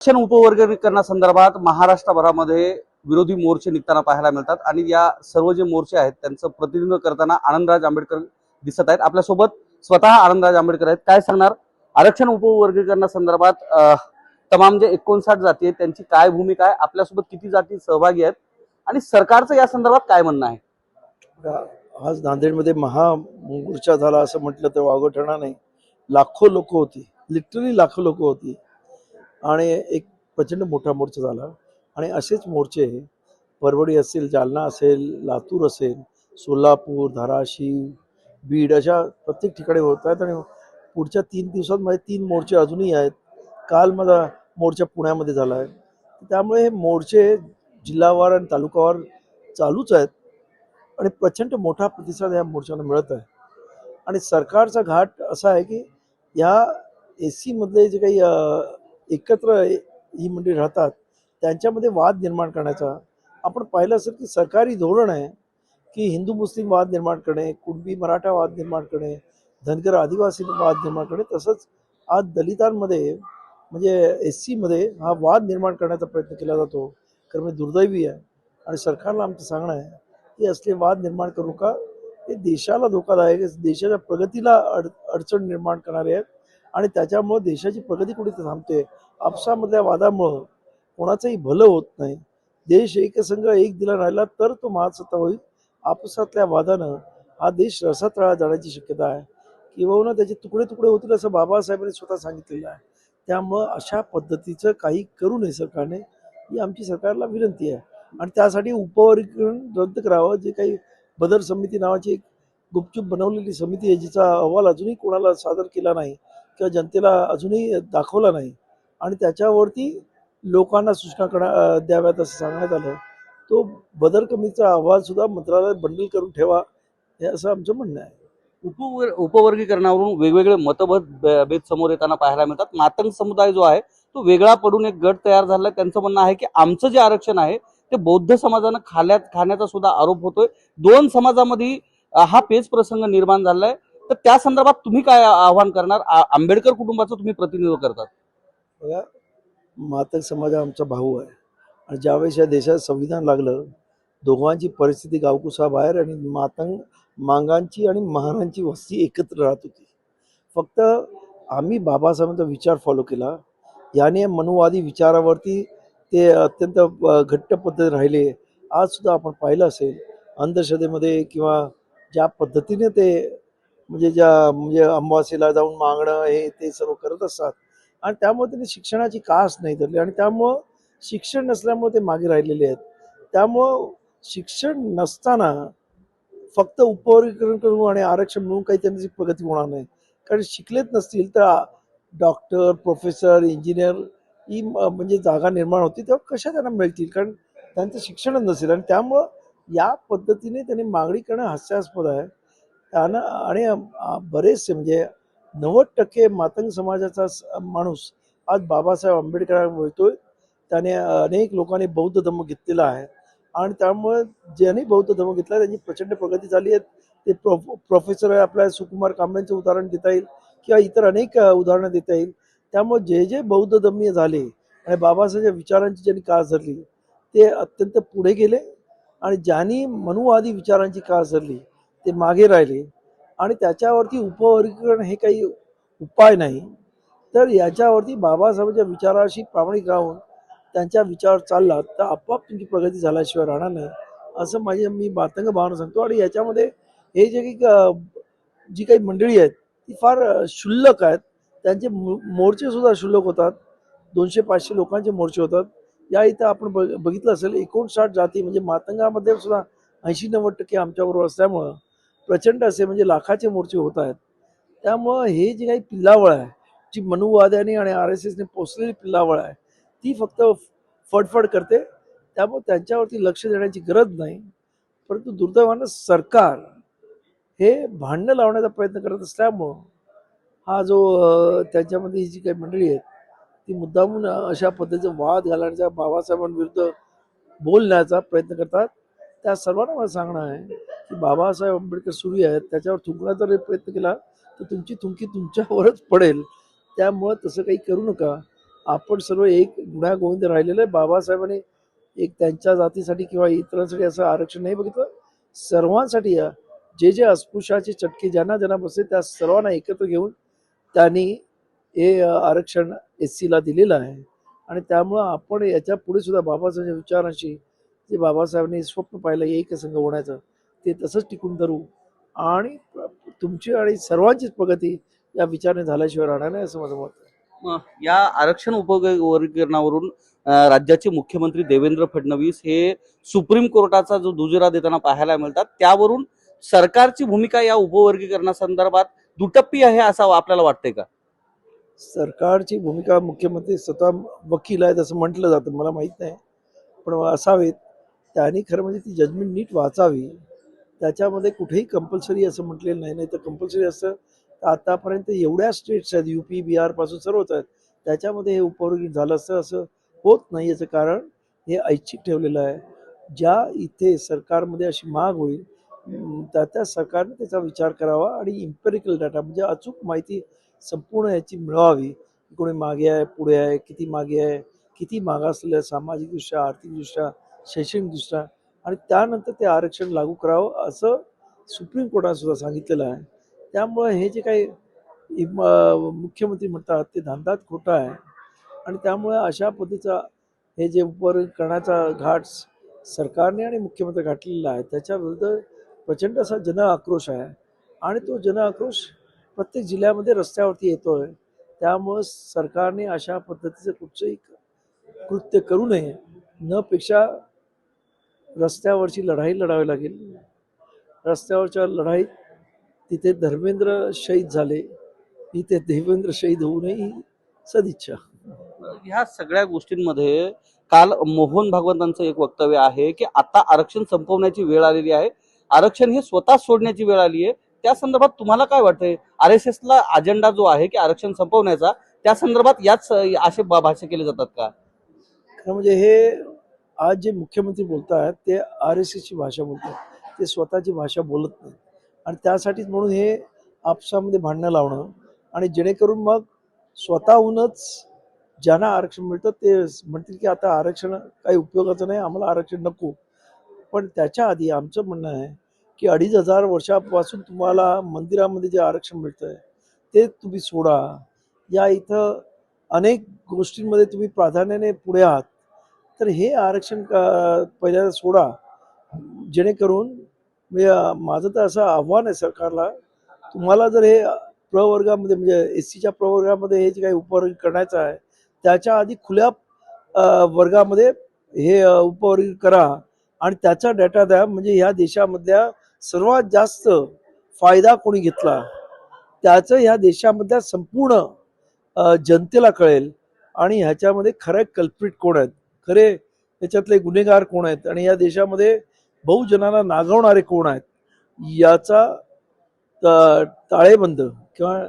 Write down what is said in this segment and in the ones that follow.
आरक्षण उपवर्गीकरणासंदर्भात महाराष्ट्रभरामध्ये विरोधी मोर्चे निघताना पाहायला मिळतात आणि या सर्व जे मोर्चे आहेत त्यांचं प्रतिनिधित्व करताना आनंदराज आंबेडकर दिसत आहेत। आपल्यासोबत स्वतः आनंदराज आंबेडकर आहेत। काय सांगणार आरक्षण उपवर्गीकरणासंदर्भात? तमाम जे 59 जाती आहेत त्यांची काय भूमिका आहे, आपल्यासोबत किती जाती सहभागी आहेत आणि सरकारचं या संदर्भात काय म्हणणं आहे? आज नांदेडमध्ये महामोर्चा झाला असं म्हटलं तर वावगं ठरणार नाही। लाखो लोक होती, लिटरली लाखो लोक होती आणि एक प्रचंड मोठा मोर्चा झाला। आणि असेच मोर्चे परभणी असेल, जालना असेल, लातूर असेल, सोलापूर, धाराशिव, बीड अशा प्रत्येक ठिकाणी होत आहेत आणि पुढच्या 3 दिवसात माझे 3 मोर्चे अजूनही आहेत। काल माझा मोर्चा पुण्यामध्ये झाला आहे। त्यामुळे हे मोर्चे जिल्हावार आणि तालुकावार चालूच आहेत आणि प्रचंड मोठा प्रतिसाद या मोर्चाला मिळत आहे। आणि सरकारचा घाट असा आहे की या एसी मधले जे काही एकत्र ही मंडळी राहतात त्यांच्यामध्ये वाद निर्माण करण्याचा आपण पाहिलं असेल की सरकारी धोरण आहे की हिंदू मुस्लिम वाद निर्माण करणे, कुणबी मराठा वाद निर्माण करणे, धनगर आदिवासी वाद निर्माण करणे, तसंच आज दलितांमध्ये म्हणजे एससी मध्ये हा वाद निर्माण करण्याचा प्रयत्न केला जातो। कारण म्हणजे दुर्दैवी आहे आणि सरकारला आमचं सांगणं आहे की असले वाद निर्माण करू नका। हे देशाला धोकादायक आहे, देशाच्या प्रगतीला अडचण निर्माण करणारे आहेत आणि त्याच्यामुळे देशाची प्रगती कुठे थांबते। आपसामधल्या वादामुळं कोणाचंही भलं होत नाही। देश एकसंघ एक दिला राहिला तर तो महासत्ता होईल। आपसातल्या वादानं हा देश रसातळा जाण्याची शक्यता आहे किंवा त्याचे तुकडे तुकडे होतील असं बाबासाहेबांनी स्वतः सांगितलेलं आहे। त्यामुळं अशा पद्धतीचं काही करू नये सरकारने, ही आमची सरकारला विनंती आहे। आणि त्यासाठी उपवर्गीकरण रद्द करावं। जे काही बदर समिती नावाची एक गुपचूप बनवलेली समिती आहे जिचा अहवाल अजूनही कोणाला सादर केला नाही किंवा जनतेला अजूनही दाखवला नाही आणि त्याच्यावरती लोकांना सूचना द्याव्यात असं सांगण्यात आलं। तो बदर कमिटीचा अहवाल सुद्धा मंत्रालयात बंडल करून ठेवा, हे असं आमचं म्हणणं आहे। उपवर्गीकरणावरून वेगवेगळे मतभेद समोर येताना पाहायला मिळतात। मातंग समुदाय जो आहे तो वेगळा पडून एक गट तयार झाला। त्यांचं म्हणणं आहे की आमचं जे आरक्षण आहे ते बौद्ध समाजानं खाण्याचा सुद्धा आरोप होतोय। 2 समाजामध्ये हा पेच प्रसंग निर्माण झालाय। तर त्या संदर्भात तुम्ही काय आवाहन करणार? आंबेडकर कुटुंबाचं तुम्ही प्रतिनिधित्व करतात। बघा, मातंग समाज आमचा भाऊ आहे आणि ज्यावेळेस या देशात संविधान लागलं दोघांची परिस्थिती गावकुसाबाहेर आणि मांगांची आणि महारांची वस्ती एकत्र राहत होती। फक्त आम्ही बाबासाहेबांचा विचार फॉलो केला। याने मनुवादी विचारावरती ते अत्यंत घट्ट पद्धतीने राहिले। आज सुद्धा आपण पाहिलं असेल अंधश्रद्धेमध्ये किंवा ज्या पद्धतीने ते म्हणजे अमावास्येला जाऊन मागणं हे ते सर्व करत असतात आणि त्यामुळे त्यांनी शिक्षणाची कास नाही धरली आणि त्यामुळं शिक्षण नसल्यामुळे ते मागे राहिलेले आहेत। त्यामुळं शिक्षण नसताना फक्त उपवर्गीकरण करू आणि आरक्षण मिळून काही त्यांची प्रगती होणार नाही। कारण शिकलेच नसतील तर डॉक्टर, प्रोफेसर, इंजिनियर ही म्हणजे जागा निर्माण होती तेव्हा कशा त्यांना मिळतील, कारण त्यांचं शिक्षणच नसेल। आणि त्यामुळं या पद्धतीने त्यांनी मागणी करणं हास्यास्पद आहे। आणि बरेचसे म्हणजे 90% मातंग समाजाचा माणूस आज बाबासाहेब आंबेडकरांना बोलतोय। त्याने अनेक लोकांनी बौद्ध धर्म घेतलेला आहे आणि त्यामुळे ज्यांनी बौद्ध धर्म घेतला त्यांची प्रचंड प्रगती झाली आहे। ते प्रोफेसर आहे, आपल्या सुकुमार कांबळेंचं उदाहरण देता येईल किंवा इतर अनेक उदाहरणं देता येईल। त्यामुळे जे जे बौद्ध धर्मीय झाले आणि बाबासाहेबांच्या विचारांची ज्यांनी कास धरली ते अत्यंत पुढे गेले आणि ज्यांनी मनुवादी विचारांची कास धरली ते मागे राहिले। आणि त्याच्यावरती उपवर्गीकरण हे काही उपाय नाही, तर याच्यावरती बाबासाहेबांच्या विचाराशी प्रामाणिक राहून त्यांच्या विचारावर चालला तर आपोआप तुमची प्रगती झाल्याशिवाय राहणार नाही असं मी मातंग भावना सांगतो। आणि याच्यामध्ये हे जे काही जी काही मंडळी आहेत ती फार क्षुल्लक आहेत। त्यांचे मोर्चे सुद्धा क्षुल्लक होतात। 200-500 लोकांचे मोर्चे होतात। या इथं आपण बघितलं असेल 59 जाती म्हणजे मातंगामध्ये सुद्धा 80-90% आमच्याबरोबर असल्यामुळं प्रचंड असे म्हणजे लाखाचे मोर्चे होत आहेत। त्यामुळं हे जे काही पिल्लावळ आहे, जी मनुवाद्यांनी आणि RSSने पोचलेली पिल्लावळ आहे ती फक्त फडफड करते। त्यामुळे त्यांच्यावरती लक्ष देण्याची गरज नाही। परंतु दुर्दैवानं सरकार हे भांडणं लावण्याचा प्रयत्न करत असल्यामुळं हा जो त्यांच्यामध्ये जी काही मंडळी आहेत ती मुद्दामून अशा पद्धतीचा वाद घालण्याचा, बाबासाहेबांविरुद्ध बोलण्याचा प्रयत्न करतात। त्या सर्वांना मला सांगणं आहे की बाबासाहेब आंबेडकर सूर्य आहेत, त्याच्यावर थुंकण्याचा जर प्रयत्न केला तर तुमची थुंकी तुमच्यावरच पडेल। त्यामुळं तसं काही करू नका। आपण सर्व एक गुण्यागोविंद राहिलेलं आहे. बाबासाहेबांनी एक त्यांच्या जातीसाठी किंवा इतरांसाठी असं आरक्षण नाही बघितलं, सर्वांसाठी जे जे अस्पृश्याचे चटके ज्यांना ज्यांना बसले त्या सर्वांना एकत्र घेऊन त्यांनी हे आरक्षण SC ला दिलेलं आहे. आणि त्यामुळं आपण याच्या पुढे सुद्धा बाबासाहेबांच्या विचारांशी जे बाबासाहेबांनी स्वप्न पाहिलं एक संघ होण्याचं ते तसंच टिकून धरू आणि तुमची आणि सर्वांचीच प्रगती या विचाराने झाल्याशिवाय राहणार नाही असं माझं मत आहे. या आरक्षण उपवर्गीकरणावरून राज्याचे मुख्यमंत्री देवेंद्र फडणवीस हे सुप्रीम कोर्टाचा जो दुजोरा देताना पाहायला मिळतात, त्यावरून सरकारची भूमिका या उपवर्गीकरणासंदर्भात दुटप्पी आहे असं आपल्याला वाटतंय का? सरकारची भूमिका मुख्यमंत्री स्वतः वकील आहेत असं म्हटलं जातं, मला माहीत नाही, पण असावेत. त्यांनी खरं म्हणजे ती जजमेंट नीट वाचावी. त्याच्यामध्ये कुठेही कंपल्सरी असं म्हटलेलं नाही. नाही तर कंपल्सरी असं तर आतापर्यंत एवढ्या स्टेट्स आहेत, UP बिहारपासून सर्वच आहेत, त्याच्यामध्ये हे उपवर्गीकरण झालं असतं. असं होत नाही. याचं कारण हे ऐच्छिक ठेवलेलं आहे. ज्या इथे सरकारमध्ये अशी माग होईल त्या सरकारने त्याचा विचार करावा आणि इम्पेरिकल डाटा म्हणजे अचूक माहिती संपूर्ण याची मिळवावी. कोणी मागे आहे, पुढे आहे, किती मागे आहे, किती मागासलेलं आहे सामाजिकदृष्ट्या, आर्थिकदृष्ट्या, शैक्षणिकदृष्ट्या, आणि त्यानंतर ते आरक्षण लागू करावं असं सुप्रीम कोर्टाने सुद्धा सांगितलेलं आहे. त्यामुळे हे जे काही मुख्यमंत्री म्हणतात ते धांदात खोटा आहे. आणि त्यामुळे अशा पद्धतीचा हे जे उपवर्गीकरणाचा घाट सरकारने आणि मुख्यमंत्री घातलेला आहे त्याच्या विरुद्ध प्रचंड असा जन आक्रोश आहे. आणि तो जन आक्रोश प्रत्येक जिल्ह्यामध्ये रस्त्यावरती येतोय. त्यामुळं सरकारने अशा पद्धतीचं कुठचंही कृत्य करू नये. न पेक्षा रस्त्यावरची लढाई लढावी लागेल. रस्त्यावरच्या लढाईत तिथे धर्मेंद्र शहीद झाले, इथे देवेंद्र शहीद होऊ नये ही सदिच्छा. ह्या सगळ्या गोष्टींमध्ये काल मोहन भागवतांचं एक वक्तव्य आहे की आता आरक्षण संपवण्याची वेळ आलेली आहे, आरक्षण हे स्वतः सोडण्याची वेळ आली आहे. त्या संदर्भात तुम्हाला काय वाटतंय? RSS ला अजेंडा जो आहे की आरक्षण संपवण्याचा, त्या संदर्भात याच असे भाष्य केले जातात का? खरं म्हणजे हे आज जे मुख्यमंत्री बोलत आहेत ते RSS ची भाषा बोलतात, ते स्वतःची भाषा बोलत नाही. आणि त्यासाठीच म्हणून हे आपसामध्ये भांडणं लावणं आणि जेणेकरून मग स्वतःहूनच ज्यांना आरक्षण मिळतं ते म्हणतील की आता आरक्षण काही उपयोगाचं नाही, आम्हाला आरक्षण नको. पण त्याच्या आधी आमचं म्हणणं आहे की 2500 वर्षापासून तुम्हाला मंदिरामध्ये जे आरक्षण मिळतं आहे ते तुम्ही सोडा. या इथं अनेक गोष्टींमध्ये तुम्ही प्राधान्याने पुढे आहात, तर हे आरक्षण पहिल्यांदा सोडा. जेणेकरून माझं तर असं आव्हान आहे सरकारला, तुम्हाला जर हे प्रवर्गामध्ये म्हणजे SCच्या प्रवर्गामध्ये हे जे काही उपवर्ग करण्याचं आहे त्याच्या आधी खुल्या वर्गामध्ये हे उपवर्ग करा आणि त्याचा डेटा द्या. म्हणजे ह्या देशामधल्या सर्वात जास्त फायदा कोणी घेतला त्याचं ह्या देशामधल्या संपूर्ण जनतेला कळेल. आणि ह्याच्यामध्ये खरे कल्प्रिट कोण आहेत, खरे त्याच्यातले गुन्हेगार कोण आहेत आणि या देशामध्ये बहुजनांना नागवणारे कोण आहेत याचा ताळेबंद किंवा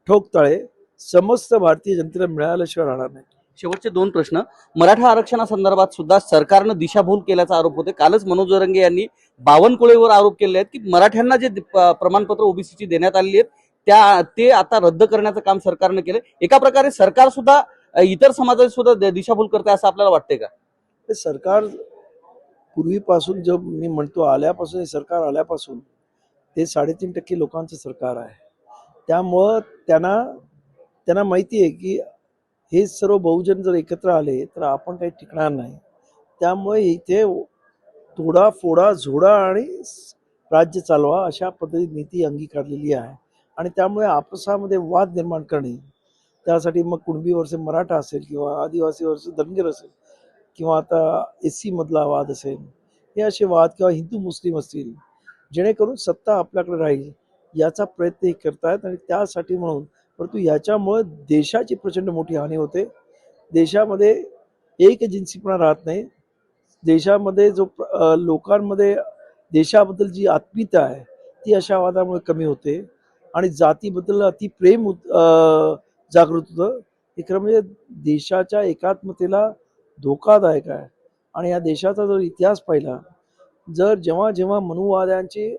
ठोकताळे समस्त भारतीय जनतेला मिळाल्याशिवाय राहणार नाही. शेवटचे 2 प्रश्न. मराठा आरक्षणासंदर्भात सुद्धा सरकारनं दिशाभूल केल्याचा आरोप होते. कालच मनोज जरंगे यांनी बावनकुळेवर आरोप केले आहेत की मराठ्यांना जे प्रमाणपत्र OBCची देण्यात आलेली आहेत ते आता रद्द करण्याचं काम सरकारनं केलं. एका प्रकारे सरकार सुद्धा इतर समाजाची सुद्धा दिशाभूल करते असं आपल्याला वाटतंय का? हे सरकार पूर्वीपासून जो मी म्हणतो आल्यापासून हे सरकार आल्यापासून ते 3.5% लोकांचं सरकार आहे. त्यामुळं त्यांना माहिती आहे की हे सर्व बहुजन जर एकत्र आले तर आपण काही टिकणार नाही. त्यामुळे इथे तोडा फोडा झोडा आणि राज्य चालवा अशा पद्धतीची नीती अंगीकारलेली आहे. आणि त्यामुळे आपसामध्ये वाद निर्माण करणे, त्यासाठी मग कुणबी वर्ष मराठा असेल किंवा आदिवासी वर्ष धनगर असेल किंवा आता SC मधला वाद असेल, हे असे वाद किंवा हिंदू मुस्लिम असतील, जेणेकरून सत्ता आपल्याकडे राहील याचा प्रयत्न हे करतायत. आणि त्यासाठी म्हणून परंतु याच्यामुळे देशाची प्रचंड मोठी हानी होते. देशामध्ये एक जिन्सीपणा राहत नाही. देशामध्ये जो लोकांमध्ये देशाबद्दल जी आत्मीयता आहे ती अशा वादामुळे कमी होते आणि जातीबद्दल अति प्रेम जागृत होतं. हे खरं म्हणजे देशाच्या एकात्मतेला धोकादायक आहे. आणि या देशाचा जर इतिहास पाहिला, जेव्हा जेव्हा मनुवाद्यांची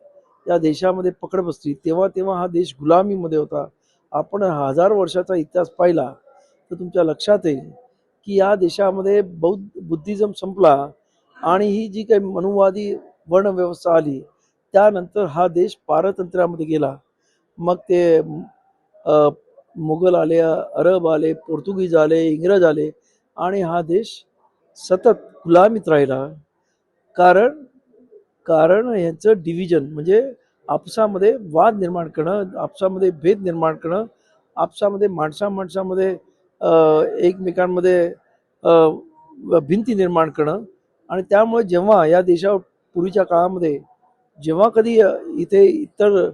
या देशामध्ये पकड बसली तेव्हा तेव्हा हा देश गुलामीमध्ये होता. आपण 1000 वर्षाचा इतिहास पाहिला तर तुमच्या लक्षात येईल की या देशामध्ये बुद्धिझम संपला आणि ही जी काही मनुवादी वर्णव्यवस्था आली त्यानंतर हा देश पारतंत्र्यामध्ये गेला. मग ते मुघल आले, अरब आले, पोर्तुगीज आले, इंग्रज आले आणि हा देश सतत गुलामीत राहिला. कारण कारण यांचं डिव्हिजन म्हणजे आपसामध्ये वाद निर्माण करणं, आपसामध्ये भेद निर्माण करणं, आपसामध्ये माणसामध्ये एकमेकांमध्ये भिंती निर्माण करणं. आणि त्यामुळे जेव्हा या देशावर पूर्वीच्या काळामध्ये जेव्हा कधी इथे इतर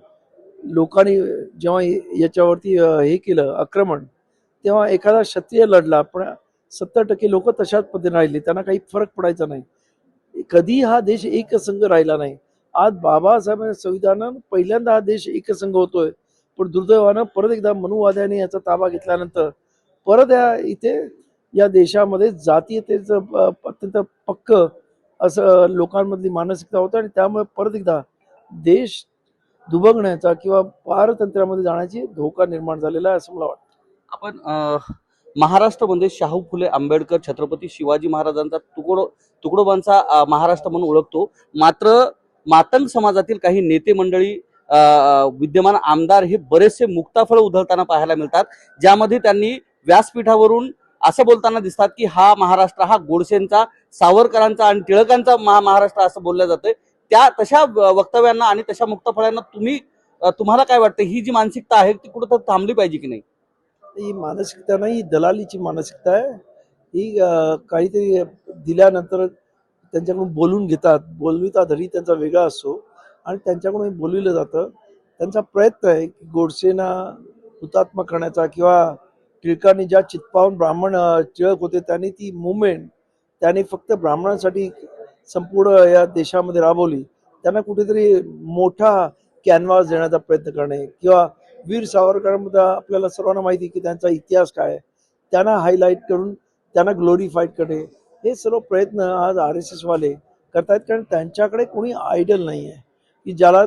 लोकांनी जेव्हा याच्यावरती हे केलं आक्रमण, तेव्हा एखादा क्षत्रिय लढला पण 70% लोक तशाच पद्धतीने राहिले, त्यांना काही फरक पडायचा नाही. कधी हा देश एकसंघ राहिला नाही. आज बाबासाहेब संविधानानं पहिल्यांदा हा देश एकसंघ होतोय. पण दुर्दैवानं परत एकदा मनुवाद्यांनी याचा ताबा घेतल्यानंतर परत इथे या देशामध्ये जातीयतेचं अत्यंत पक्क असं लोकांमधली मानसिकता होतं आणि त्यामुळे परत एकदा देश दुबगण्याचा किंवा पारतंत्र्यामध्ये जाण्याची धोका निर्माण झालेला आहे असं मला वाटतं. आपण महाराष्ट्रामध्ये शाहू फुले आंबेडकर, छत्रपती शिवाजी महाराजांचा तुकडोबांचा महाराष्ट्र म्हणून ओळखतो. मात्र मातंग समाजातील काही नेते मंडळी, विद्यमान आमदार हे बरेचसे मुक्ताफळ उधळताना पाहायला मिळतात, ज्यामध्ये त्यांनी व्यासपीठावरून असं बोलताना दिसतात की हा महाराष्ट्र हा गोडसेंचा, सावरकरांचा आणि टिळकांचा महाराष्ट्र असं बोललं जातंय. त्या तशा वक्तव्यांना आणि तशा मुक्ताफळांना तुम्हाला काय वाटतं, ही जी मानसिकता आहे ती कुठं थांबली पाहिजे की नाही? ही मानसिकता नाही, ही दलालीची मानसिकता आहे. ही काहीतरी दिल्यानंतर त्यांच्याकडून बोलून घेतात, बोलविता धरी त्यांचा वेगळा असतो आणि त्यांच्याकडून बोलविलं जातं. त्यांचा प्रयत्न आहे की गोडसेना हुतात्मा करण्याचा किंवा टिळकांनी ज्या चित्पावून ब्राह्मण टिळक होते त्यांनी ती मुवमेंट त्यांनी फक्त ब्राह्मणांसाठी संपूर्ण या देशामध्ये राबवली. त्यांना कुठेतरी मोठा कॅनव्हास देण्याचा प्रयत्न करणे किंवा वीर सावरकरांमध्ये आपल्याला सर्वांना माहिती की त्यांचा इतिहास काय, त्यांना हायलाईट करून त्यांना ग्लोरीफाईड करणे, हे सर्व प्रयत्न आज RSS वाले करतायत. कारण त्यांच्याकडे कोणी आयडल नाही आहे की ज्याला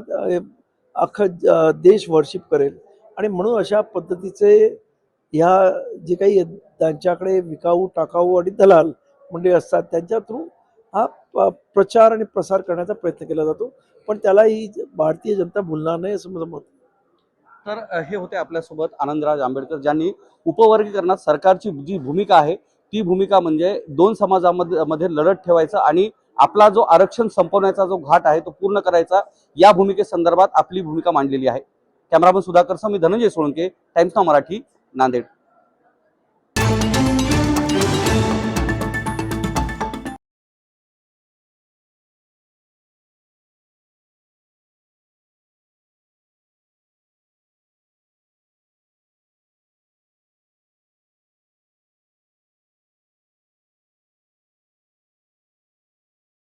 अख्खं देश वर्शिप करेल. आणि म्हणून अशा पद्धतीचे ह्या जे काही त्यांच्याकडे विकाऊ, टाकाऊ आणि दलाल मंडळी असतात त्यांच्या थ्रू हा प्रचार आणि प्रसार करण्याचा प्रयत्न केला जातो. पण त्याला ही भारतीय जनता भुलणार नाही असं माझं मत. तर हे होते आपल्यासोबत आनंदराज आंबेडकर, ज्यांनी उपवर्गीकरणात सरकारची जी भूमिका आहे ती भूमिका म्हणजे दोन समाजामध्ये लढत ठेवायचं आणि आपला जो आरक्षण संपवण्याचा जो घाट आहे तो पूर्ण करायचा, या भूमिकेसंदर्भात आपली भूमिका मांडलेली आहे. कॅमेरामन सुधाकर सह मी धनंजय सोळंके, टाइम्स नाव मराठी, नांदेड.